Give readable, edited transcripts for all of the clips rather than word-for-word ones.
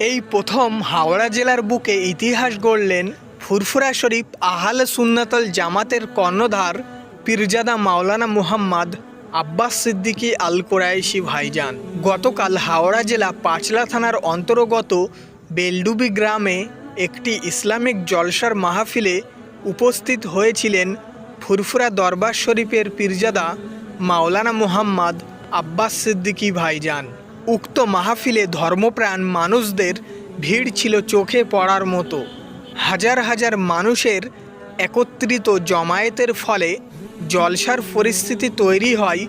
এই প্রথম হাওড়া জেলার বুকে ইতিহাস গড়লেন ফুরফুরা শরীফ আহলে সুন্নাতুল জামাতের কর্ণধার পীরজাদা মাওলানা মুহাম্মদ আব্বাস সিদ্দিকী আল কুরাইশি ভাইজান। গতকাল হাওড়া জেলা পাঁচলা থানার অন্তর্গত বেলডুবি গ্রামে একটি ইসলামিক জলসার মাহফিলে উপস্থিত হয়েছিলেন ফুরফুরা দরবার শরীফের পীরজাদা মাওলানা মুহাম্মদ আব্বাস সিদ্দিকী ভাইজান। উক্ত মাহফিলে ধর্মপ্রাণ মানুষদের ভিড় ছিল চোখে পড়ার মতো। হাজার হাজার মানুষের একত্রিত জমায়েতের ফলে জলসার পরিস্থিতি তৈরি হয়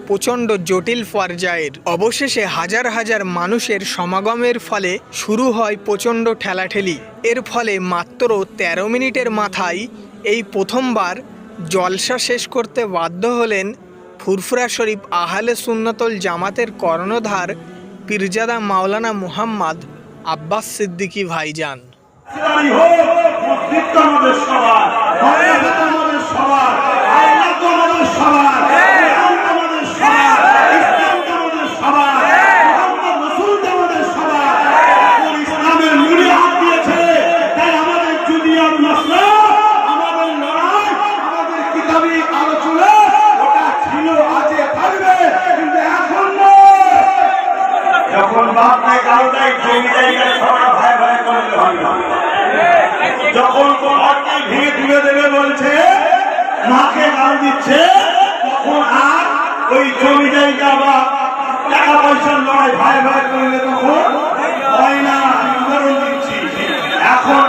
প্রচণ্ড জটিল পর্যায়ের। অবশেষে হাজার হাজার মানুষের সমাগমের ফলে শুরু হয় প্রচণ্ড ঠেলাঠেলি। এর ফলে মাত্র 13 মিনিটের মাথায় এই প্রথমবার জলসা শেষ করতে বাধ্য হলেন ফুরফুরা শরীফ আহলে সুন্নাতুল জামাতের কর্ণধার পীরজাদা মাওলানা মুহাম্মদ আব্বাস সিদ্দিকী ভাইজান। যখন ঘরকে ভেঙে তুলে দেবে বলছে, মাকে গাল দিচ্ছে, তখন আর ওই জমি জায়গা বা টাকা পয়সার লড়াই ভাই ভাই করলে তখন হয় না। উদাহরণ দিচ্ছি, এখন